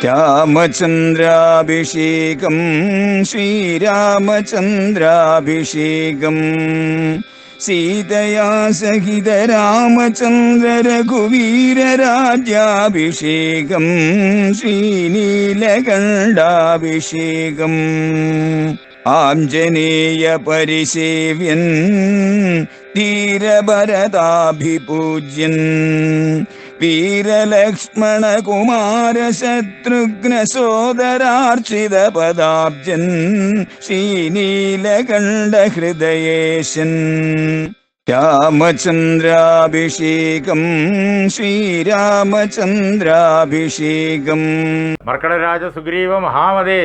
രാമചന്ദ്രാഭിഷേകം ശ്രീരാമചന്ദ്രാഭിഷേകം സീതയാ സഹിത രാമചന്ദ്ര രഘുവീരരാജ്യാഭിഷേകം ശ്രീനീലകണ്ഠാഭിഷേകം ആഞ്ജനേയ പരിസേവ്യൻ ധീരഭരതാഭിപൂജ്യൻ വീരലക്ഷ്മണ കുമാര ശത്രുഘ്ന സോദരാർച്ചിത പദാബ്ജൻ ശ്രീനീലകണ്ഠ ഹൃദയേശൻ രാമചന്ദ്രാഭിഷേകം ശ്രീരാമചന്ദ്രാഭിഷേകം. മർക്കടരാജ സുഗ്രീവ മഹാമതേ,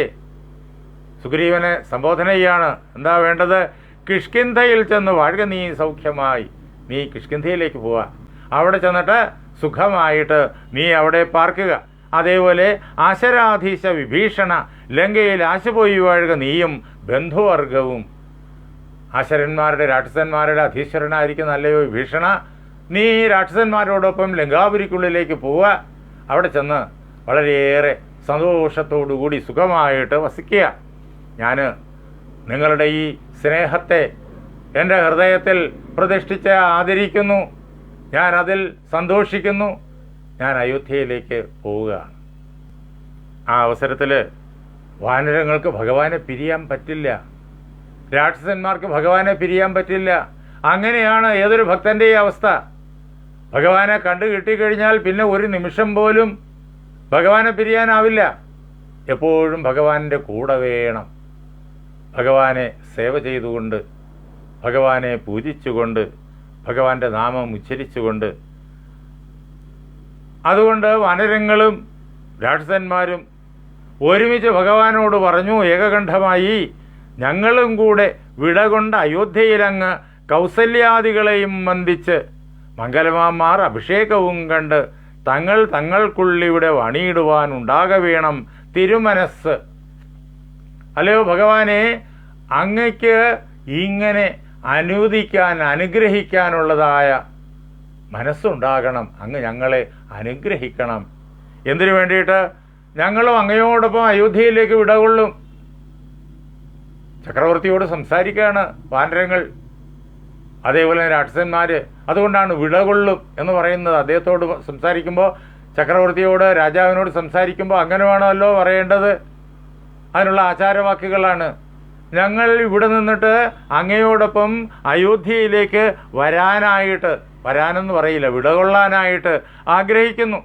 സുഗ്രീവനെ സംബോധന ചെയ്യാണ്. എന്താ വേണ്ടത്? കിഷ്കിന്ധയിൽ ചെന്ന് വാഴുക നീ സൗഖ്യമായി. നീ കിഷ്കിന്ധയിലേക്ക് പോവുക. അവിടെ ചെന്നിട്ട് സുഖമായിട്ട് നീ അവിടെ പാർക്കുക. അതേപോലെ ആശരാധീശ വിഭീഷണ, ലങ്കയിൽ ആശ പോയി വാഴുക നീയും ബന്ധുവർഗവും. ആശരന്മാരുടെ രാക്ഷസന്മാരുടെ അധീശ്വരനായിരിക്കുന്നല്ലയോ വിഭീഷണ, നീ രാക്ഷസന്മാരോടൊപ്പം ലങ്കാപുരിക്കുള്ളിലേക്ക് പോവുക. അവിടെ ചെന്ന് വളരെയേറെ സന്തോഷത്തോടുകൂടി സുഖമായിട്ട് വസിക്കുക. ഞാൻ നിങ്ങളുടെ ഈ സ്നേഹത്തെ എൻ്റെ ഹൃദയത്തിൽ പ്രതിഷ്ഠിച്ച് ആദരിക്കുന്നു. ഞാൻ അതിൽ സന്തോഷിക്കുന്നു. ഞാൻ അയോധ്യയിലേക്ക് പോവുകയാണ്. ആ അവസരത്തിൽ വാനരങ്ങൾക്ക് ഭഗവാനെ പിരിയാൻ പറ്റില്ല, രാക്ഷസന്മാർക്ക് ഭഗവാനെ പിരിയാൻ പറ്റില്ല. അങ്ങനെയാണ് ഏതൊരു ഭക്തൻ്റെയും അവസ്ഥ. ഭഗവാനെ കണ്ടു കിട്ടിക്കഴിഞ്ഞാൽ പിന്നെ ഒരു നിമിഷം പോലും ഭഗവാനെ പിരിയാനാവില്ല. എപ്പോഴും ഭഗവാന്റെ കൂടെ വേണം. ഭഗവാനെ സേവ ചെയ്തുകൊണ്ട്, ഭഗവാനെ പൂജിച്ചുകൊണ്ട്, ഭഗവാന്റെ നാമം ഉച്ചരിച്ചുകൊണ്ട്. അതുകൊണ്ട് വാനരങ്ങളും രാക്ഷസന്മാരും ഒരുമിച്ച് ഭഗവാനോട് പറഞ്ഞു ഏകകണ്ഠമായി, ഞങ്ങളും കൂടെ വിടകൊണ്ട് അയോധ്യയിലങ്ങ് കൗസല്യാദികളെയും വന്ദിച്ച് മംഗലമാന്മാർ അഭിഷേകവും കണ്ട് തങ്ങൾ തങ്ങൾക്കുള്ളിവിടെ വണിയിടുവാൻ ഉണ്ടാകവേണം തിരുമനസ്. അല്ലയോ ഭഗവാനെ, അങ്ങയ്ക്ക് ഇങ്ങനെ അനുവദിക്കാൻ അനുഗ്രഹിക്കാനുള്ളതായ മനസ്സുണ്ടാകണം. അങ്ങ് ഞങ്ങളെ അനുഗ്രഹിക്കണം. എന്തിനു വേണ്ടിയിട്ട്? ഞങ്ങളും അങ്ങയോടൊപ്പം അയോധ്യയിലേക്ക് വിടകൊള്ളും. ചക്രവർത്തിയോട് സംസാരിക്കുകയാണ് വാനരങ്ങൾ, അതേപോലെ രാക്ഷസന്മാർ. അതുകൊണ്ടാണ് വിടകൊള്ളും എന്ന് പറയുന്നത്. അദ്ദേഹത്തോട് സംസാരിക്കുമ്പോൾ, ചക്രവർത്തിയോട് രാജാവിനോട് സംസാരിക്കുമ്പോൾ അങ്ങനെ വേണമല്ലോ പറയേണ്ടത്. അതിനുള്ള ആചാരവാക്യങ്ങളാണ്. ഞങ്ങൾ ഇവിടെ നിന്നിട്ട് അങ്ങയോടൊപ്പം അയോധ്യയിലേക്ക് വരാനായിട്ട്, വരാനെന്ന് പറയില്ല, വിടകൊള്ളാനായിട്ട് ആഗ്രഹിക്കുന്നു.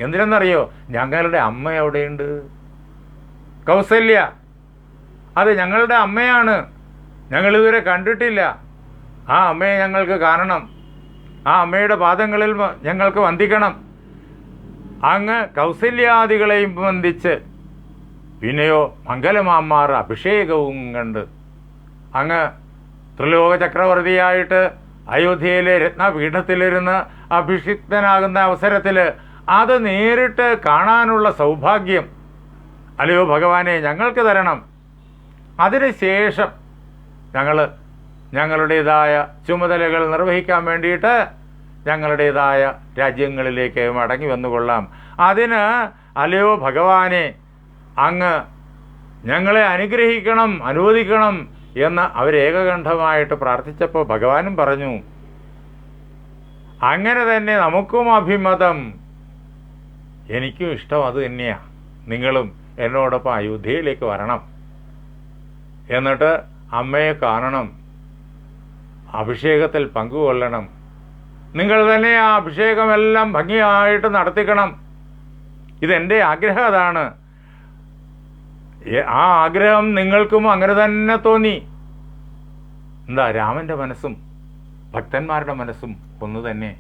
എന്തിനെന്നറിയോ? ഞങ്ങളുടെ അമ്മ എവിടെയുണ്ട്? കൗസല്യ, അത് ഞങ്ങളുടെ അമ്മയാണ്. ഞങ്ങളിതുവരെ കണ്ടിട്ടില്ല. ആ അമ്മയെ ഞങ്ങൾക്ക് കാണണം. ആ അമ്മയുടെ പാദങ്ങളിൽ ഞങ്ങൾക്ക് വന്ദിക്കണം. അങ്ങ് കൗസല്യാദികളെയും വന്ദിച്ച് പിന്നെയോ മംഗലമാന്മാർ അഭിഷേകവും കണ്ട് അങ്ങ് ത്രിലോക ചക്രവർത്തിയായിട്ട് അയോധ്യയിലെ രത്നപീഠത്തിലിരുന്ന് അഭിഷിക്തനാകുന്ന അവസരത്തിൽ അത് നേരിട്ട് കാണാനുള്ള സൗഭാഗ്യം അല്ലയോ ഭഗവാനെ ഞങ്ങൾക്ക് തരണം. അതിനുശേഷം ഞങ്ങളുടേതായ ചുമതലകൾ നിർവഹിക്കാൻ വേണ്ടിയിട്ട് ഞങ്ങളുടേതായ രാജ്യങ്ങളിലേക്ക് മടങ്ങി വന്നുകൊള്ളാം. അതിന് അല്ലയോ ഭഗവാനെ അങ്ങ് ഞങ്ങളെ അനുഗ്രഹിക്കണം, അനുവദിക്കണം എന്ന് അവരേകകണ്ഠമായിട്ട് പ്രാർത്ഥിച്ചപ്പോൾ ഭഗവാനും പറഞ്ഞു, അങ്ങനെ തന്നെ നമുക്കും അഭിമതം. എനിക്കും ഇഷ്ടം അത് തന്നെയാണ്. നിങ്ങളും എന്നോടൊപ്പം അയോധ്യയിലേക്ക് വരണം, എന്നിട്ട് അമ്മയെ കാണണം, അഭിഷേകത്തിൽ പങ്കുകൊള്ളണം. നിങ്ങൾ തന്നെ ആ അഭിഷേകമെല്ലാം ഭംഗിയായിട്ട് നടത്തിക്കണം. ഇതെൻ്റെ ആഗ്രഹം അതാണ്. ആ ആഗ്രഹം നിങ്ങൾക്കും അങ്ങനെ തന്നെ തോന്നി. എന്താ, രാമൻ്റെ മനസ്സും ഭക്തന്മാരുടെ മനസ്സും ഒന്ന് തന്നെ.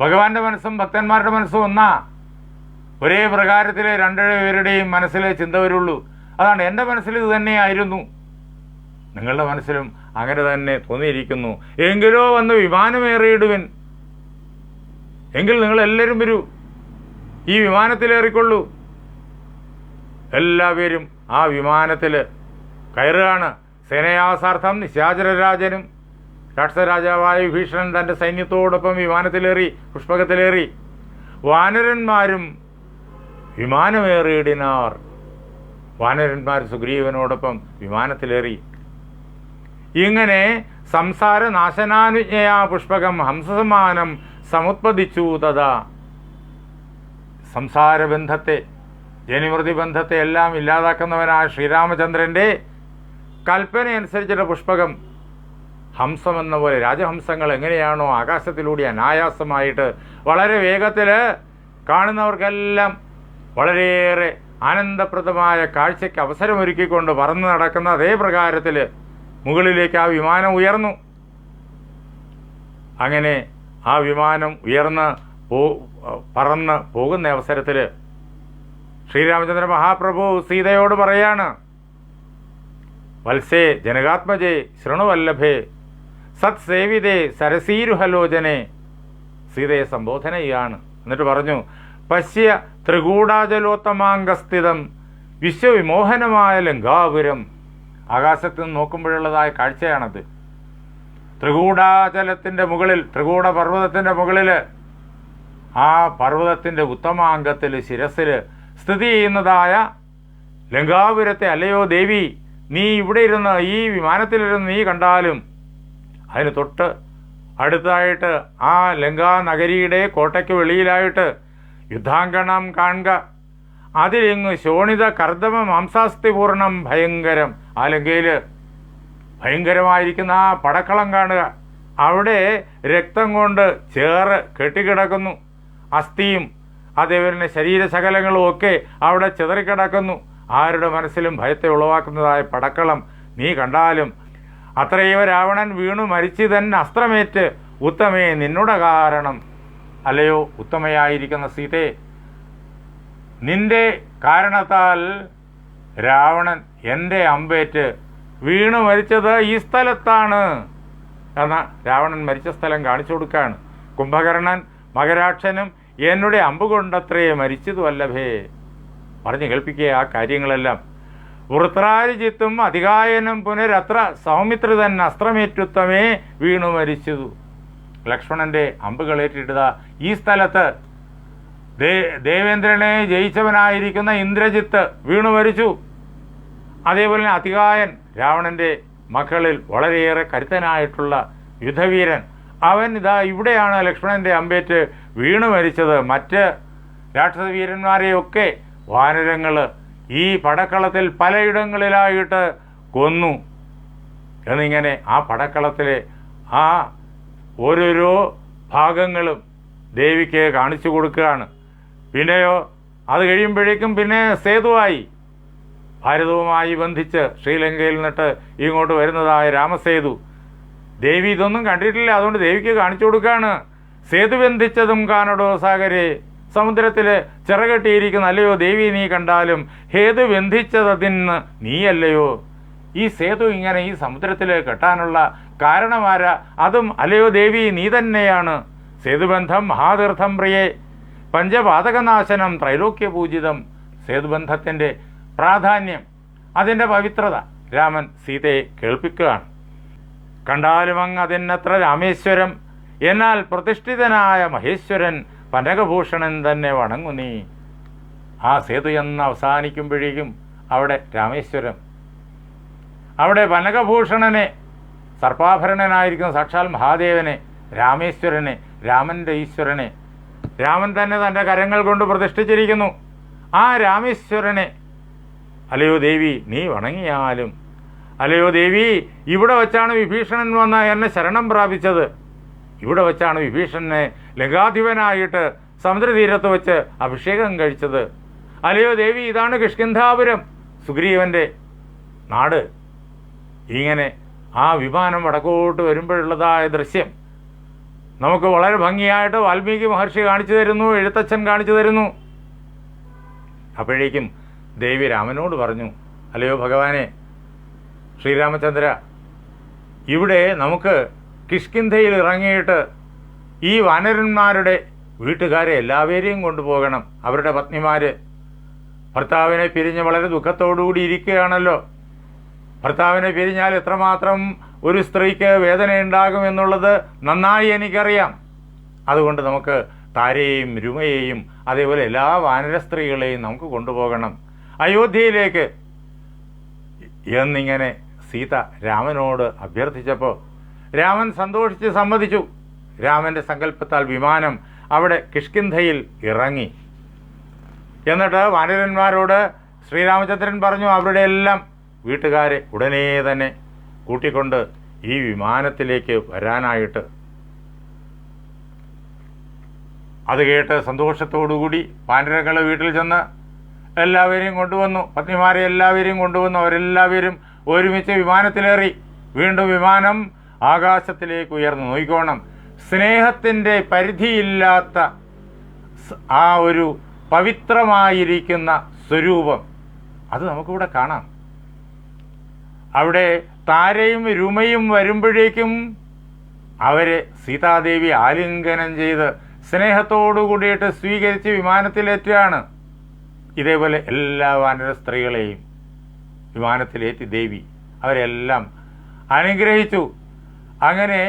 ഭഗവാന്റെ മനസ്സും ഭക്തന്മാരുടെ മനസ്സും ഒന്നാ. ഒരേ പ്രകാരത്തിലെ രണ്ടുപേരുടെയും മനസ്സിലെ ചിന്ത വരുള്ളൂ. അതാണ് എൻ്റെ മനസ്സിൽ ഇത് തന്നെയായിരുന്നു, നിങ്ങളുടെ മനസ്സിലും അങ്ങനെ തന്നെ തോന്നിയിരിക്കുന്നു. എങ്കിലോ വന്ന് വിമാനമേറിയിടുവിൻ. എങ്കിൽ നിങ്ങളെല്ലാവരും വരൂ, ഈ വിമാനത്തിലേറിക്കൊള്ളൂ. എല്ലാവരും ആ വിമാനത്തിൽ കയറുകയാണ്. സേനയാസാർത്ഥം നിശാചരരാജനും രാക്ഷസരാജാവായ വിഭീഷണൻ തൻ്റെ സൈന്യത്തോടൊപ്പം വിമാനത്തിലേറി, പുഷ്പകത്തിലേറി. വാനരന്മാരും വിമാനമേറിയിടിനാർ. വാനരന്മാർ സുഗ്രീവനോടൊപ്പം വിമാനത്തിലേറി. ഇങ്ങനെ സംസാര നാശനാനുജ്ഞയാ പുഷ്പകം ഹംസസമാനം സമുത്പതിച്ചു തഥാ. സംസാരബന്ധത്തെ, ജനിമൃതി ബന്ധത്തെ എല്ലാം ഇല്ലാതാക്കുന്നവനായ ശ്രീരാമചന്ദ്രൻ്റെ കൽപ്പനയനുസരിച്ചിട്ട് പുഷ്പകം ഹംസമെന്ന പോലെ, രാജഹംസങ്ങൾ എങ്ങനെയാണോ ആകാശത്തിലൂടെ അനായാസമായിട്ട് വളരെ വേഗത്തിൽ കാണുന്നവർക്കെല്ലാം വളരെയേറെ ആനന്ദപ്രദമായ കാഴ്ചയ്ക്ക് അവസരമൊരുക്കിക്കൊണ്ട് പറന്ന് നടക്കുന്ന അതേ പ്രകാരത്തിൽ മുകളിലേക്ക് ആ വിമാനം ഉയർന്നു. അങ്ങനെ ആ വിമാനം ഉയർന്ന് പറന്ന് പോകുന്ന അവസരത്തിൽ ശ്രീരാമചന്ദ്ര മഹാപ്രഭു സീതയോട് പറയാണ്, വത്സേ ജനകാത്മജേ ശൃണുവല്ലഭേ സത്സേവിതേ സരസീരുഹലോചനെ. സീതയെ സംബോധന ചെയ്യാണ്. എന്നിട്ട് പറഞ്ഞു, പശ്യ ത്രികൂടാചലോത്തമാംഗസ്ഥിതം വിശ്വവിമോഹനമായ ലങ്കാപുരം. ആകാശത്ത് നിന്ന് നോക്കുമ്പോഴുള്ളതായ കാഴ്ചയാണത്. ത്രികൂടാചലത്തിൻ്റെ മുകളിൽ, ത്രികൂട പർവ്വതത്തിൻ്റെ മുകളിൽ, ആ പർവ്വതത്തിൻ്റെ ഉത്തമാംഗത്തിൽ, ശിരസിൽ സ്ഥിതി ചെയ്യുന്നതായ ലങ്കാപുരത്തെ അല്ലയോ ദേവി, നീ ഇവിടെ ഇരുന്ന് ഈ വിമാനത്തിലിരുന്ന് നീ കണ്ടാലും അതിന് തൊട്ട് അടുത്തായിട്ട് ആ ലങ്കാ നഗരിയുടെ കോട്ടയ്ക്ക് വെളിയിലായിട്ട് യുദ്ധാങ്കണം കാണുക. അതിലിങ്ങ് ശോണിത കർദമ മാംസാസ്ഥിപൂർണം ഭയങ്കരം. ആ ലങ്കയിൽ ഭയങ്കരമായിരിക്കുന്ന ആ പടക്കളം കാണുക. അവിടെ രക്തം കൊണ്ട് ചേറ് കെട്ടിക്കിടക്കുന്നു. അസ്ഥിയും അതേപോലെ ശരീരശകലങ്ങളും ഒക്കെ അവിടെ ചിതറിക്കിടക്കുന്നു. ആരുടെ മനസ്സിലും ഭയത്തെ ഉളവാക്കുന്നതായ പടക്കളം നീ കണ്ടാലും അത്രയോ രാവണൻ വീണു മരിച്ചു അസ്ത്രമേറ്റ് ഉത്തമേ നിന്നുടെ കാരണം. അല്ലയോ ഉത്തമയായിരിക്കുന്ന സീതേ, നിന്റെ കാരണത്താൽ രാവണൻ എൻ്റെ അമ്പേറ്റ് വീണു മരിച്ചത് ഈ സ്ഥലത്താണ് എന്ന രാവണൻ മരിച്ച സ്ഥലം കാണിച്ചു കൊടുക്കുകയാണ്. കുംഭകർണൻ മകരാക്ഷനും എന്നുടെ അമ്പുകൊണ്ടത്രേ മരിച്ചതു വല്ലഭേ. പറഞ്ഞു കേൾപ്പിക്കുക ആ കാര്യങ്ങളെല്ലാം. വൃത്രാരിജിത്തും അധികായനും പുനരത്ര സൗമിത്രിതൻ അസ്ത്രമേറ്റുത്തമേ വീണു മരിച്ചതു. ലക്ഷ്മണന്റെ അമ്പുകളേറ്റിടുക ഈ സ്ഥലത്ത് ദേവേന്ദ്രനെ ജയിച്ചവനായിരിക്കുന്ന ഇന്ദ്രജിത്ത് വീണു മരിച്ചു. അതേപോലെ തന്നെ അധികായൻ, രാവണന്റെ മക്കളിൽ വളരെയേറെ കരുത്തനായിട്ടുള്ള യുദ്ധവീരൻ, അവൻ ഇതാ ഇവിടെയാണ് ലക്ഷ്മണന്റെ അമ്പേറ്റ് വീണു മരിച്ചത്. മറ്റ് രാക്ഷസവീരന്മാരെയൊക്കെ വാനരങ്ങൾ ഈ പടക്കളത്തിൽ പലയിടങ്ങളിലായിട്ട് കൊന്നു എന്നിങ്ങനെ ആ പടക്കളത്തിലെ ആ ഓരോരോ ഭാഗങ്ങളും ദേവിക്ക് കാണിച്ചു കൊടുക്കുകയാണ്. പിന്നെയോ അത് കഴിയുമ്പോഴേക്കും പിന്നെ സേതുവായി, ഭാരതവുമായി ബന്ധിച്ച് ശ്രീലങ്കയിൽ നിന്നിട്ട് ഇങ്ങോട്ട് വരുന്നതായ രാമസേതു. ദേവി ഇതൊന്നും കണ്ടിട്ടില്ല, അതുകൊണ്ട് ദേവിക്ക് കാണിച്ചു കൊടുക്കുകയാണ്. സേതു ബന്ധിച്ചതും കാണടോ സാഗരെ, സമുദ്രത്തിൽ ചിറകെട്ടിയിരിക്കുന്ന അല്ലയോ ദേവി നീ കണ്ടാലും ഹേതു ബന്ധിച്ചതിന് നീയല്ലയോ. ഈ സേതു ഇങ്ങനെ ഈ സമുദ്രത്തിൽ കെട്ടാനുള്ള കാരണമാരാ? അതും അല്ലയോ ദേവി നീ തന്നെയാണ്. സേതുബന്ധം മഹാതീർത്ഥം പ്രിയേ പഞ്ചപാതകനാശനം ത്രൈലോക്യപൂജിതം. സേതുബന്ധത്തിൻ്റെ പ്രാധാന്യം, അതിൻ്റെ പവിത്രത രാമൻ സീതയെ കേൾപ്പിക്കുകയാണ്. കണ്ടാലും അങ്ങ് അതിനത്ര രാമേശ്വരം, എന്നാൽ പ്രതിഷ്ഠിതനായ മഹേശ്വരൻ പനകഭൂഷണൻ തന്നെ വണങ്ങു നീ. ആ സേതു എന്ന് അവസാനിക്കുമ്പോഴേക്കും അവിടെ രാമേശ്വരം, അവിടെ പനകഭൂഷണനെ, സർപ്പാഭരണനായിരിക്കുന്ന സാക്ഷാൽ മഹാദേവനെ, രാമേശ്വരനെ, രാമൻ്റെ ഈശ്വരനെ രാമൻ തന്നെ തൻ്റെ കരങ്ങൾ കൊണ്ട് പ്രതിഷ്ഠിച്ചിരിക്കുന്നു. ആ രാമേശ്വരനെ അല്ലയോ ദേവി നീ വണങ്ങിയാലും, അല്ലയോ ദേവി ഇവിടെ വച്ചാണ് വിഭീഷണൻ വന്ന് എന്നെ ശരണം പ്രാപിച്ചത്. ഇവിടെ വച്ചാണ് വിഭീഷണനെ ലങ്കാധിപനായിട്ട് സമുദ്രതീരത്ത് വെച്ച് അഭിഷേകം കഴിച്ചത്. അല്ലയോ ദേവി ഇതാണ് കിഷ്കിന്ധാപുരം, സുഗ്രീവൻ്റെ നാട്. ഇങ്ങനെ ആ വിമാനം വടക്കോട്ട് വരുമ്പോഴുള്ളതായ ദൃശ്യം നമുക്ക് വളരെ ഭംഗിയായിട്ട് വാൽമീകി മഹർഷി കാണിച്ചു തരുന്നു, എഴുത്തച്ഛൻ കാണിച്ചു തരുന്നു. അപ്പോഴേക്കും ദേവി രാമനോട് പറഞ്ഞു, അല്ലയോ ഭഗവാനെ ശ്രീരാമചന്ദ്ര, ഇവിടെ നമുക്ക് കിഷ്കിന്ധയിൽ ഇറങ്ങിയിട്ട് ഈ വാനരന്മാരുടെ വീട്ടുകാരെ എല്ലാവരെയും കൊണ്ടുപോകണം. അവരുടെ പത്നിമാർ ഭർത്താവിനെ പിരിഞ്ഞ് വളരെ ദുഃഖത്തോടുകൂടി ഇരിക്കുകയാണല്ലോ. ഭർത്താവിനെ പിരിഞ്ഞാൽ എത്രമാത്രം ഒരു സ്ത്രീക്ക് വേദനയുണ്ടാകും എന്നുള്ളത് നന്നായി എനിക്കറിയാം. അതുകൊണ്ട് നമുക്ക് താരയെയും രുമയെയും അതേപോലെ എല്ലാ വാനര സ്ത്രീകളെയും നമുക്ക് കൊണ്ടുപോകണം അയോധ്യയിലേക്ക് എന്നിങ്ങനെ സീത രാമനോട് അഭ്യർത്ഥിച്ചപ്പോൾ രാമൻ സന്തോഷിച്ച് സമ്മതിച്ചു. രാമൻ്റെ സങ്കല്പത്താൽ വിമാനം അവിടെ കിഷ്കിന്ധയിൽ ഇറങ്ങി. എന്നിട്ട് വാനരന്മാരോട് ശ്രീരാമചന്ദ്രൻ പറഞ്ഞു അവരുടെ എല്ലാം വീട്ടുകാരെ ഉടനെ തന്നെ കൂട്ടിക്കൊണ്ട് ഈ വിമാനത്തിലേക്ക് വരാനായിട്ട്. അത് കേട്ട് സന്തോഷത്തോടുകൂടി വാനരങ്ങൾ വീട്ടിൽ ചെന്ന് എല്ലാവരെയും കൊണ്ടുവന്നു. പത്നിമാരെ എല്ലാവരെയും കൊണ്ടുവന്നു. അവരെല്ലാവരും ഒരുമിച്ച് വിമാനത്തിലേറി. വീണ്ടും വിമാനം ആകാശത്തിലേക്ക് ഉയർന്നു. നോക്കിക്കോണം, സ്നേഹത്തിൻ്റെ പരിധിയില്ലാത്ത ആ ഒരു പവിത്രമായിരിക്കുന്ന സ്വരൂപം അത് നമുക്കിവിടെ കാണാം. അവിടെ താരയും രുമയും വരുമ്പോഴേക്കും അവരെ സീതാദേവി ആലിംഗനം ചെയ്ത് സ്നേഹത്തോടു കൂടിയിട്ട് സ്വീകരിച്ച് വിമാനത്തിലേറ്റുകയാണ്. ഇതേപോലെ എല്ലാ വാനര സ്ത്രീകളെയും വിമാനത്തിലേറ്റി ദേവി അവരെല്ലാം അനുഗ്രഹിച്ചു. അങ്ങനെ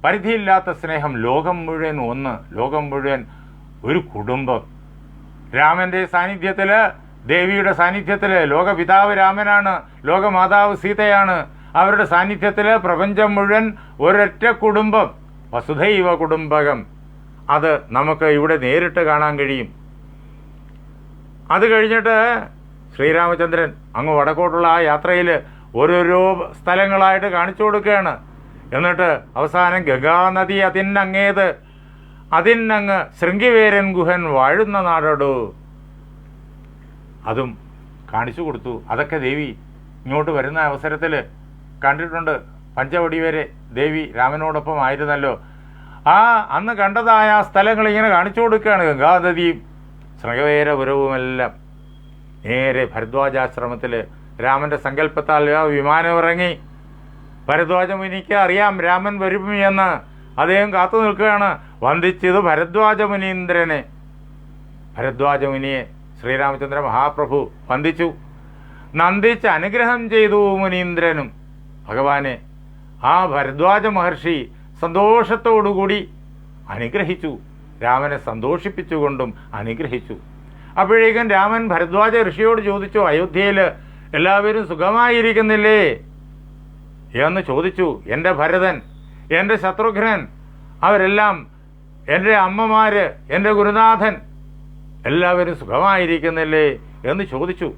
പരിധിയില്ലാത്ത സ്നേഹം, ലോകം മുഴുവൻ ഒന്ന്, ലോകം മുഴുവൻ ഒരു കുടുംബം. രാമൻ്റെ സാന്നിധ്യത്തിൽ, ദേവിയുടെ സാന്നിധ്യത്തിൽ, ലോകപിതാവ് രാമനാണ്, ലോകമാതാവ് സീതയാണ്. അവരുടെ സാന്നിധ്യത്തിൽ പ്രപഞ്ചം മുഴുവൻ ഒരൊറ്റ കുടുംബം, വസുധൈവ കുടുംബകം. അത് നമുക്ക് ഇവിടെ നേരിട്ട് കാണാൻ കഴിയും. അത് കഴിഞ്ഞിട്ട് ശ്രീരാമചന്ദ്രൻ അങ്ങ് വടക്കോട്ടുള്ള ആ യാത്രയിൽ ഓരോരോ സ്ഥലങ്ങളായിട്ട് കാണിച്ചു കൊടുക്കുകയാണ്. എന്നിട്ട് അവസാനം ഗംഗാനദി അതിനങ്ങേത്, അതിനങ്ങ് ശൃംഗിവേരൻ ഗുഹൻ വാഴുന്ന നാടടോ, അതും കാണിച്ചു കൊടുത്തു. അതൊക്കെ ദേവി ഇങ്ങോട്ട് വരുന്ന അവസരത്തിൽ കണ്ടിട്ടുണ്ട്. പഞ്ചവടി വരെ ദേവി രാമനോടൊപ്പം ആയിരുന്നല്ലോ. ആ അന്ന് കണ്ടതായ ആ സ്ഥലങ്ങൾ ഇങ്ങനെ കാണിച്ചു കൊടുക്കുകയാണ്. ഗംഗാനദിയും ശൃംഗവേരപുരവുമെല്ലാം. നേരെ ഭരദ്വാജാശ്രമത്തിൽ രാമൻ്റെ സങ്കല്പത്താൽ വിമാനം ഇറങ്ങി. ഭരദ്വാജ മുനിക്ക് അറിയാം രാമൻ വരും എന്ന്. അദ്ദേഹം കാത്തു നിൽക്കുകയാണ്. വന്ദിച്ചത് ഭരദ്വാജ മുനീന്ദ്രനെ. ഭരദ്വാജ മുനിയെ ശ്രീരാമചന്ദ്ര മഹാപ്രഭു വന്ദിച്ചു. നന്ദിച്ച് അനുഗ്രഹം ചെയ്തു മുനീന്ദ്രനും. ഭഗവാനെ ആ ഭരദ്വാജ മഹർഷി സന്തോഷത്തോടുകൂടി അനുഗ്രഹിച്ചു. രാമനെ സന്തോഷിപ്പിച്ചുകൊണ്ടും അനുഗ്രഹിച്ചു. അപ്പോഴേക്കും രാമൻ ഭരദ്വാജ ഋഷിയോട് ചോദിച്ചു, അയോധ്യയിൽ എല്ലാവരും സുഖമായിരിക്കുന്നില്ലേ എന്ന് ചോദിച്ചു. എൻ്റെ ഭരതൻ, എൻ്റെ ശത്രുഘ്നൻ, അവരെല്ലാം, എൻ്റെ അമ്മമാര്, എൻ്റെ ഗുരുനാഥൻ എല്ലാവരും സുഖമായിരിക്കുന്നില്ലേ എന്ന് ചോദിച്ചു.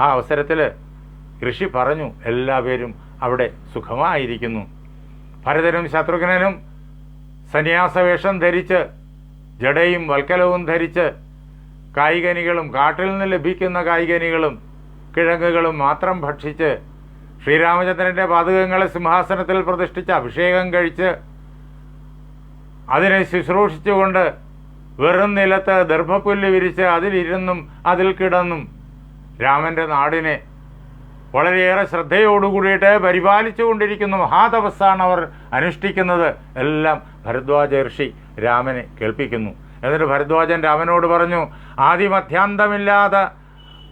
ആ അവസരത്തിൽ ഋഷി പറഞ്ഞു, എല്ലാവരും അവിടെ സുഖമായിരിക്കുന്നു. ഭരതനും ശത്രുഘ്നനും സന്യാസവേഷം ധരിച്ച്, ജടയും വൽക്കലവും ധരിച്ച്, കായ്കനികളും കാട്ടിൽ നിന്ന് ലഭിക്കുന്ന കായ്കനികളും കിഴങ്ങുകളും മാത്രം ഭക്ഷിച്ച്, ശ്രീരാമചന്ദ്രൻ്റെ പാദുകങ്ങളെ സിംഹാസനത്തിൽ പ്രതിഷ്ഠിച്ച് അഭിഷേകം കഴിച്ച്, അതിനെ ശുശ്രൂഷിച്ചുകൊണ്ട് വെറും നിലത്ത് ദർഭപ്പുല്ല് വിരിച്ച് അതിലിരുന്നും അതിൽ കിടന്നും രാമൻ്റെ നാടിനെ വളരെയേറെ ശ്രദ്ധയോടുകൂടിയിട്ട് പരിപാലിച്ചു കൊണ്ടിരിക്കുന്ന മഹാതപസ്സാണ് അവർ അനുഷ്ഠിക്കുന്നത്. എല്ലാം ഭരദ്വാജ ഋഷി രാമനെ കേൾപ്പിക്കുന്നു. എന്നിട്ട് ഭരദ്വാജൻ രാമനോട് പറഞ്ഞു, ആദിമധ്യാന്തമില്ലാതെ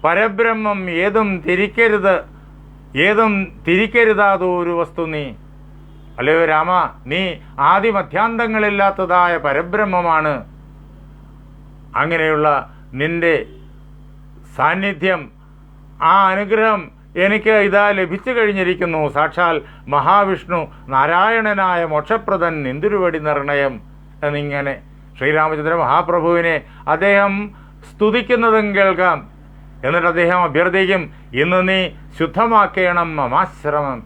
പരബ്രഹ്മം ഏതും തിരിക്കരുതാതൊരു വസ്തു നീ. അല്ലയോ രാമ, നീ ആദിമധ്യാന്തങ്ങളില്ലാത്തതായ പരബ്രഹ്മമാണ്. അങ്ങനെയുള്ള നിന്റെ സാന്നിധ്യം, ആ അനുഗ്രഹം എനിക്ക് ഇതാ ലഭിച്ചു കഴിഞ്ഞിരിക്കുന്നു. സാക്ഷാൽ മഹാവിഷ്ണു നാരായണനായ മോക്ഷപ്രദൻ നിന്തുരുവടി നിർണയം എന്നിങ്ങനെ ശ്രീരാമചന്ദ്ര മഹാപ്രഭുവിനെ അദ്ദേഹം സ്തുതിക്കുന്നതും കേൾക്കാം. എന്നിട്ട് അദ്ദേഹം അഭ്യർത്ഥിക്കും, ഇന്ന് നീ ശുദ്ധമാക്കണം മമാശ്രമം.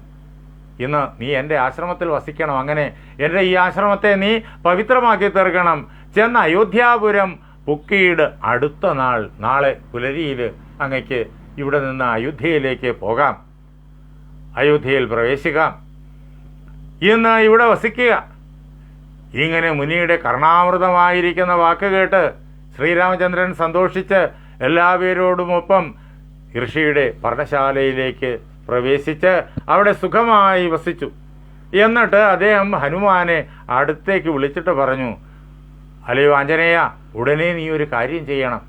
ഇന്ന് നീ എൻ്റെ ആശ്രമത്തിൽ വസിക്കണം. അങ്ങനെ എൻ്റെ ഈ ആശ്രമത്തെ നീ പവിത്രമാക്കി തീർക്കണം. ചെന്ന് അയോധ്യാപുരം പുക്കിയിട്. അടുത്ത നാളെ പുലരിയിൽ അങ്ങയ്ക്ക് ഇവിടെ നിന്ന് അയോധ്യയിലേക്ക് പോകാം, അയോധ്യയിൽ പ്രവേശിക്കാം, ഇന്ന് ഇവിടെ വസിക്കുക. ഇങ്ങനെ മുനിയുടെ കർണാമൃതമായിരിക്കുന്ന വാക്ക് കേട്ട് ശ്രീരാമചന്ദ്രൻ സന്തോഷിച്ച് എല്ലാവരോടുമൊപ്പം ഋഷിയുടെ പർണശാലയിലേക്ക് പ്രവേശിച്ച് അവിടെ സുഖമായി വസിച്ചു. എന്നിട്ട് അദ്ദേഹം ഹനുമാനെ അടുത്തേക്ക് വിളിച്ചിട്ട് പറഞ്ഞു, അല്ലയോ ആഞ്ജനേയ, ഉടനെ നീ ഒരു കാര്യം ചെയ്യണം.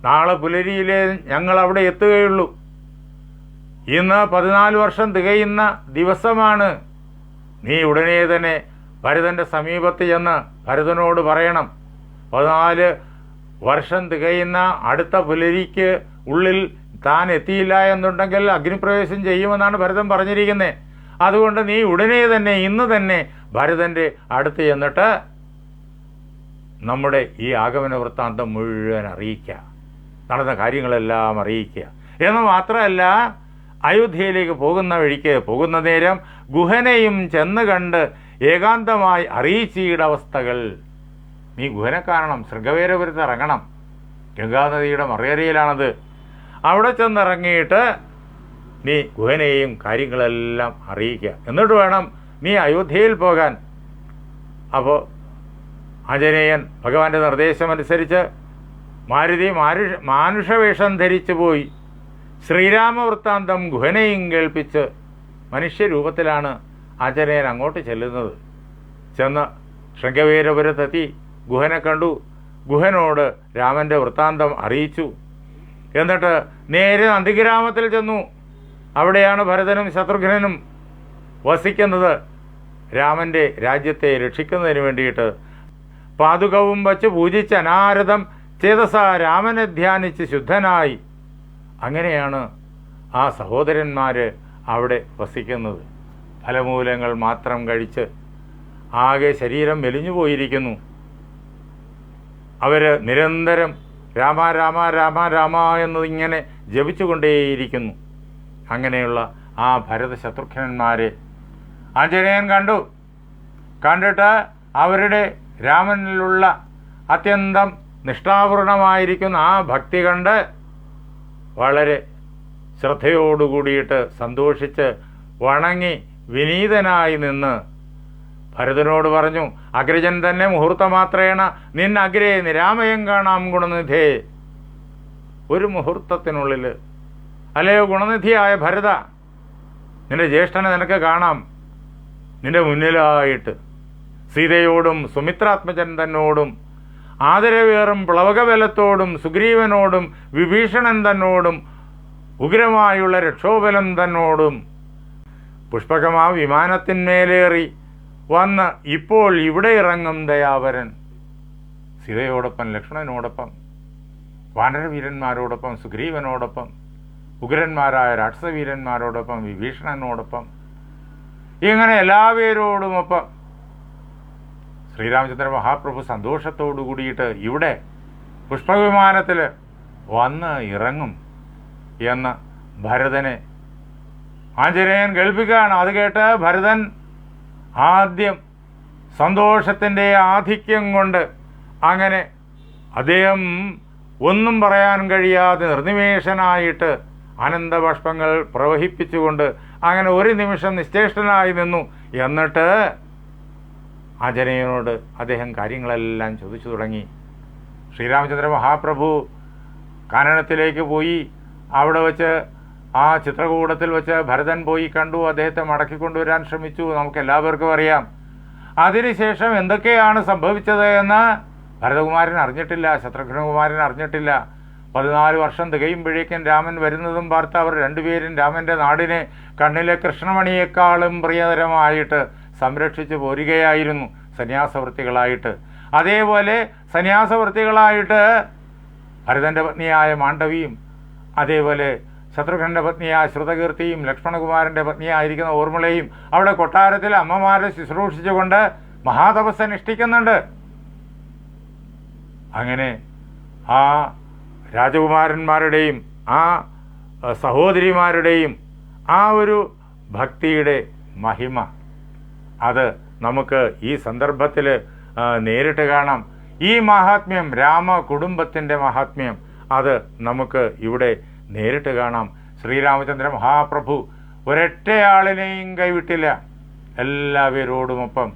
നാളെ പുലരിയിലെ ഞങ്ങൾ അവിടെ എത്തുകയുള്ളൂ. ഇന്ന് 14 വർഷം തികയുന്ന ദിവസമാണ്. നീ ഉടനെ തന്നെ ഭരതൻ്റെ സമീപത്ത് ചെന്ന് ഭരതനോട് പറയണം, 14 വർഷം തികയുന്ന അടുത്ത പുലരിക്ക് ഉള്ളിൽ താൻ എത്തിയില്ല എന്നുണ്ടെങ്കിൽ അഗ്നിപ്രവേശം ചെയ്യുമെന്നാണ് ഭരതൻ പറഞ്ഞിരിക്കുന്നത്. അതുകൊണ്ട് നീ ഉടനെ തന്നെ, ഇന്ന് തന്നെ ഭരതൻ്റെ അടുത്ത് ചെന്നിട്ട് നമ്മുടെ ഈ ആഗമന വൃത്താന്തം മുഴുവൻ അറിയിക്കുക, നടന്ന കാര്യങ്ങളെല്ലാം അറിയിക്കുക. എന്ന് മാത്രമല്ല, അയോധ്യയിലേക്ക് പോകുന്ന നേരം ഗുഹനെയും ചെന്ന് കണ്ട് ഏകാന്തമായി അറിയിച്ചീടെ അവസ്ഥകൾ. നീ ഗുഹനെ കാണണം, ശൃംഗവേരപുരത്ത് ഇറങ്ങണം. ഗംഗാനദിയുടെ മറുകരയിലാണത്. അവിടെ ചെന്നിറങ്ങിയിട്ട് നീ ഗുഹനെയും കാര്യങ്ങളെല്ലാം അറിയിക്കുക. എന്നിട്ട് വേണം നീ അയോധ്യയിൽ പോകാൻ. അപ്പോൾ ആഞ്ജനേയൻ ഭഗവാന്റെ നിർദ്ദേശമനുസരിച്ച് മാരുതി മാനുഷവേഷം ധരിച്ചു പോയി ശ്രീരാമവൃത്താന്തം ഗുഹനെയും കേൾപ്പിച്ച് മനുഷ്യരൂപത്തിലാണ് ആഞ്ജനേയൻ അങ്ങോട്ട് ചെല്ലുന്നത്. ചെന്ന് ശൃംഗവേരപുരത്തെത്തി ഗുഹനെ കണ്ടു. ഗുഹനോട് രാമൻ്റെ വൃത്താന്തം അറിയിച്ചു. എന്നിട്ട് നേരെ നന്ദിഗ്രാമത്തിൽ ചെന്നു. അവിടെയാണ് ഭരതനും ശത്രുഘ്നനും വസിക്കുന്നത്. രാമൻ്റെ രാജ്യത്തെ രക്ഷിക്കുന്നതിന് വേണ്ടിയിട്ട് പാതുകവും വച്ച് പൂജിച്ച് അനാരതം ചേതസ രാമനെ ധ്യാനിച്ച് ശുദ്ധനായി. അങ്ങനെയാണ് ആ സഹോദരന്മാർ അവിടെ വസിക്കുന്നത്. ഫലമൂലങ്ങൾ മാത്രം കഴിച്ച് ആകെ ശരീരം മെലിഞ്ഞു പോയിരിക്കുന്നു. അവർ നിരന്തരം രാമ രാമ രാമ രാമ എന്നതിങ്ങനെ ജപിച്ചുകൊണ്ടേയിരിക്കുന്നു. അങ്ങനെയുള്ള ആ ഭരത ശത്രുഘ്നന്മാരെ ആഞ്ജനേയൻ കണ്ടിട്ട് അവരുടെ രാമനിലുള്ള അത്യന്തം നിഷ്ഠാപൂർണമായിരിക്കുന്ന ആ ഭക്തി കണ്ട് വളരെ ശ്രദ്ധയോടുകൂടിയിട്ട് സന്തോഷിച്ച് വണങ്ങി വിനീതനായി നിന്ന് ഭരതനോട് പറഞ്ഞു, അഗ്രജൻ തന്നെ മുഹൂർത്തമാത്രേണ നിന്നഗ്രേ നിരാമയം കാണാം ഗുണനിധേ. ഒരു മുഹൂർത്തത്തിനുള്ളിൽ അല്ലയോ ഗുണനിധിയായ ഭരത, നിന്റെ ജ്യേഷ്ഠനെ നിനക്ക് കാണാം. നിന്റെ മുന്നിലായിട്ട് സീതയോടും സുമിത്രാത്മജൻ തന്നോടും ആദരവേറും പ്ലവകബലത്തോടും സുഗ്രീവനോടും വിഭീഷണൻ തന്നോടും ഉഗ്രമായുള്ള രക്ഷോബലം തന്നോടും പുഷ്പകമാ വിമാനത്തിന്മേലേറി വന്ന് ഇപ്പോൾ ഇവിടെ ഇറങ്ങും ദയാവരൻ. സീതയോടൊപ്പം, ലക്ഷ്മണനോടൊപ്പം, വാനരവീരന്മാരോടൊപ്പം, സുഗ്രീവനോടൊപ്പം, ഉഗ്രന്മാരായ രാക്ഷസവീരന്മാരോടൊപ്പം, വിഭീഷണനോടൊപ്പം, ഇങ്ങനെ എല്ലാവരോടുമൊപ്പം ശ്രീരാമചന്ദ്ര മഹാപ്രഭു സന്തോഷത്തോടു കൂടിയിട്ട് ഇവിടെ പുഷ്പവിമാനത്തിൽ വന്ന് ഇറങ്ങും എന്ന് ഭരതനെ ആഞ്ജനേയൻ കേൾപ്പിക്കുകയാണ്. അത് കേട്ട് ഭരതൻ ആദ്യം സന്തോഷത്തിൻ്റെ ആധിക്യം കൊണ്ട് അങ്ങനെ അദ്ദേഹം ഒന്നും പറയാൻ കഴിയാതെ നിർനിമേഷനായിട്ട് ആനന്ദബാഷ്പങ്ങൾ പ്രവഹിപ്പിച്ചുകൊണ്ട് അങ്ങനെ ഒരു നിമിഷം നിശ്ചേഷ്ടനായി നിന്നു. എന്നിട്ട് ആഞ്ജനേയനോട് അദ്ദേഹം കാര്യങ്ങളെല്ലാം ചോദിച്ചു തുടങ്ങി. ശ്രീരാമചന്ദ്ര മഹാപ്രഭു കാനനത്തിലേക്ക് പോയി. അവിടെ വച്ച് ആ ചിത്രകൂടത്തിൽ വെച്ച് ഭരതൻ പോയി കണ്ടു. അദ്ദേഹത്തെ മടക്കിക്കൊണ്ടുവരാൻ ശ്രമിച്ചു. നമുക്ക് എല്ലാവർക്കും അറിയാം. അതിനുശേഷം എന്തൊക്കെയാണ് സംഭവിച്ചത് എന്ന് ഭരതകുമാരൻ അറിഞ്ഞിട്ടില്ല, ശത്രുഘ്നകുമാരൻ അറിഞ്ഞിട്ടില്ല. 14 വർഷം തികയുമ്പോഴേക്കും രാമൻ വരുന്നതും പാർത്ത് അവർ രണ്ടുപേരും രാമൻ്റെ നാടിനെ കണ്ണിലെ കൃഷ്ണമണിയേക്കാളും പ്രിയതരമായിട്ട് സംരക്ഷിച്ചു പോരുകയായിരുന്നു സന്യാസവൃത്തികളായിട്ട്. അതേപോലെ സന്യാസവൃത്തികളായിട്ട് ഭരതൻ്റെ പത്നിയായ മാണ്ഡവിയും, അതേപോലെ ശത്രുഘ്നൻ്റെ പത്നിയായ ശ്രുതകീർത്തിയും, ലക്ഷ്മണകുമാരൻ്റെ പത്നിയായിരിക്കുന്ന ഊർമിളയും അവിടെ കൊട്ടാരത്തിൽ അമ്മമാരെ ശുശ്രൂഷിച്ചുകൊണ്ട് മഹാതപസ് അനുഷ്ഠിക്കുന്നുണ്ട്. അങ്ങനെ ആ രാജകുമാരന്മാരുടെയും ആ സഹോദരിമാരുടെയും ആ ഒരു ഭക്തിയുടെ മഹിമ അത് നമുക്ക് ഈ സന്ദർഭത്തിൽ നേരിട്ട് കാണാം. ഈ മഹാത്മ്യം, രാമ കുടുംബത്തിൻ്റെ മഹാത്മ്യം, അത് നമുക്ക് ഇവിടെ നേരിട്ട് കാണാം. ശ്രീരാമചന്ദ്ര മഹാപ്രഭു ഒരൊറ്റയാളിനെയും കൈവിട്ടില്ല. എല്ലാവരോടുമൊപ്പം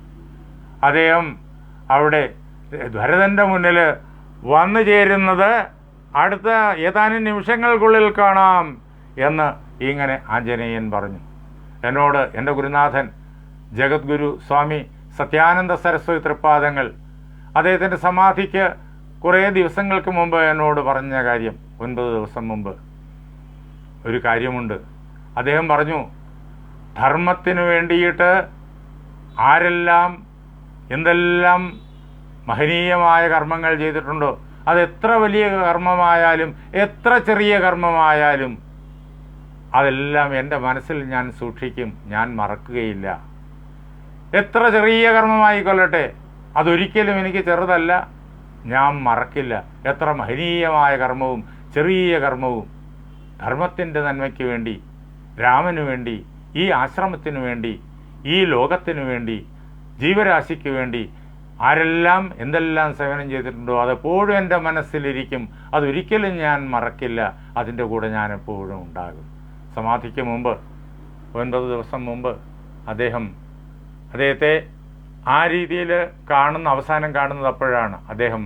അദ്ദേഹം അവിടെ ഭരതൻ്റെ മുന്നിൽ വന്നു ചേരുന്നത് അടുത്ത ഏതാനും നിമിഷങ്ങൾക്കുള്ളിൽ കാണാം എന്ന് ഇങ്ങനെ ആഞ്ജനേയൻ പറഞ്ഞു. എന്നോട് എൻ്റെ ഗുരുനാഥൻ ജഗദ്ഗുരു സ്വാമി സത്യാനന്ദ സരസ്വതി തൃപ്പാദങ്ങൾ അദ്ദേഹത്തിൻ്റെ സമാധിക്ക് കുറേ ദിവസങ്ങൾക്ക് മുമ്പ് എന്നോട് പറഞ്ഞ കാര്യം, 9 ദിവസം മുമ്പ് ഒരു കാര്യമുണ്ട്. അദ്ദേഹം പറഞ്ഞു, ധർമ്മത്തിന് വേണ്ടിയിട്ട് ആരെല്ലാം എന്തെല്ലാം മഹനീയമായ കർമ്മങ്ങൾ ചെയ്തിട്ടുണ്ടോ അതെത്ര വലിയ കർമ്മമായാലും എത്ര ചെറിയ കർമ്മമായാലും അതെല്ലാം എൻ്റെ മനസ്സിൽ ഞാൻ സൂക്ഷിക്കും, ഞാൻ മറക്കുകയില്ല. എത്ര ചെറിയ കർമ്മമായിക്കൊള്ളട്ടെ, അതൊരിക്കലും എനിക്ക് ചെറുതല്ല, ഞാൻ മറക്കില്ല. എത്ര മഹനീയമായ കർമ്മവും ചെറിയ കർമ്മവും ധർമ്മത്തിൻ്റെ നന്മയ്ക്ക് വേണ്ടി, രാമനു വേണ്ടി, ഈ ആശ്രമത്തിനു വേണ്ടി, ഈ ലോകത്തിനു വേണ്ടി, ജീവരാശിക്ക് വേണ്ടി ആരെല്ലാം എന്തെല്ലാം സേവനം ചെയ്തിട്ടുണ്ടോ അതെപ്പോഴും എൻ്റെ മനസ്സിലിരിക്കും. അതൊരിക്കലും ഞാൻ മറക്കില്ല. അതിൻ്റെ കൂടെ ഞാൻ എപ്പോഴും ഉണ്ടാകും. സമാധിക്ക് മുമ്പ് 9 ദിവസം മുമ്പ് അദ്ദേഹത്തെ ആ രീതിയിൽ അവസാനം കാണുന്നത് അപ്പോഴാണ്. അദ്ദേഹം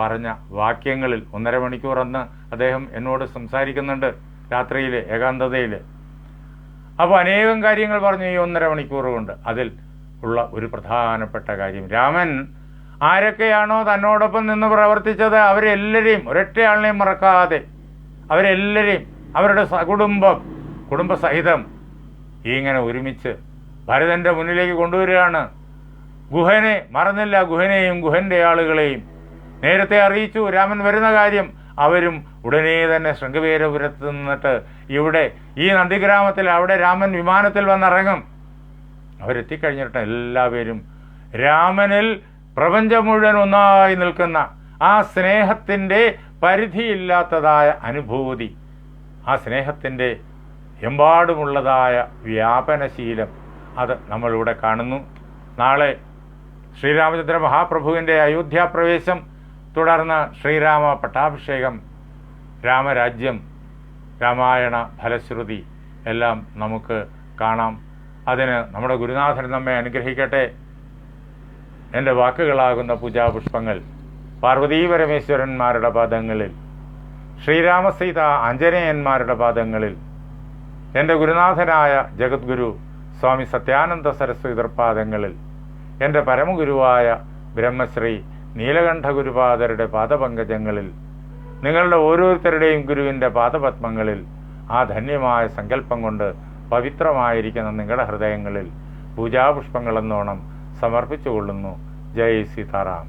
പറഞ്ഞ വാക്യങ്ങളിൽ 1.5 മണിക്കൂർ അന്ന് അദ്ദേഹം എന്നോട് സംസാരിക്കുന്നുണ്ട് രാത്രിയിൽ ഏകാന്തതയിൽ. അപ്പോൾ അനേകം കാര്യങ്ങൾ പറഞ്ഞു ഈ 1.5 മണിക്കൂർ കൊണ്ട്. അതിൽ ഉള്ള ഒരു പ്രധാനപ്പെട്ട കാര്യം, രാമൻ ആരൊക്കെയാണോ തന്നോടൊപ്പം നിന്ന് പ്രവർത്തിച്ചത് അവരെല്ലാവരെയും ഒരൊറ്റയാളിനെയും മറക്കാതെ അവരെല്ലാവരെയും അവരുടെ കുടുംബസഹിതം ഇങ്ങനെ ഒരുമിച്ച് ഭരതൻ്റെ മുന്നിലേക്ക് കൊണ്ടുവരികയാണ്. ഗുഹനെ മറന്നില്ല, ഗുഹനെയും ഗുഹൻ്റെ ആളുകളെയും നേരത്തെ അറിയിച്ചു രാമൻ വരുന്ന കാര്യം. അവരും ഉടനെ തന്നെ ശൃംഗവേരപുരത്ത് നിന്നിട്ട് ഇവിടെ ഈ നന്ദിഗ്രാമത്തിൽ അവിടെ രാമൻ വിമാനത്തിൽ വന്നിറങ്ങും. അവരെത്തിക്കഴിഞ്ഞിട്ട് എല്ലാവരും രാമനിൽ പ്രപഞ്ചം മുഴുവൻ ഒന്നായി നിൽക്കുന്ന ആ സ്നേഹത്തിൻ്റെ പരിധിയില്ലാത്തതായ അനുഭൂതി, ആ സ്നേഹത്തിൻ്റെ എമ്പാടുമുള്ളതായ വ്യാപനശീലം, അത് നമ്മളിവിടെ കാണുന്നു. നാളെ ശ്രീരാമചന്ദ്ര മഹാപ്രഭുവിൻ്റെ അയോധ്യാപ്രവേശം, തുടർന്ന് ശ്രീരാമ പട്ടാഭിഷേകം, രാമരാജ്യം, രാമായണ ഫലശ്രുതി എല്ലാം നമുക്ക് കാണാം. അതിന് നമ്മുടെ ഗുരുനാഥൻ നമ്മെ അനുഗ്രഹിക്കട്ടെ. എൻ്റെ വാക്കുകളാകുന്ന പൂജാപുഷ്പങ്ങൾ പാർവതീ പരമേശ്വരന്മാരുടെ പാദങ്ങളിൽ, ശ്രീരാമസീത ആഞ്ജനേയന്മാരുടെ പാദങ്ങളിൽ, എൻ്റെ ഗുരുനാഥനായ ജഗദ്ഗുരു സ്വാമി സത്യാനന്ദ സരസ്വതി പാദങ്ങളിൽ, എൻ്റെ പരമഗുരുവായ ബ്രഹ്മശ്രീ നീലകണ്ഠ ഗുരുപാദരുടെ പാദപങ്കജങ്ങളിൽ, നിങ്ങളുടെ ഓരോരുത്തരുടെയും ഗുരുവിൻ്റെ പാദപത്മങ്ങളിൽ ആ ധന്യമായ സങ്കല്പം കൊണ്ട് പവിത്രമായിരിക്കുന്ന നിങ്ങളുടെ ഹൃദയങ്ങളിൽ പൂജാപുഷ്പങ്ങളെന്നോണം സമർപ്പിച്ചുകൊള്ളുന്നു. ജയ് സീതാറാം.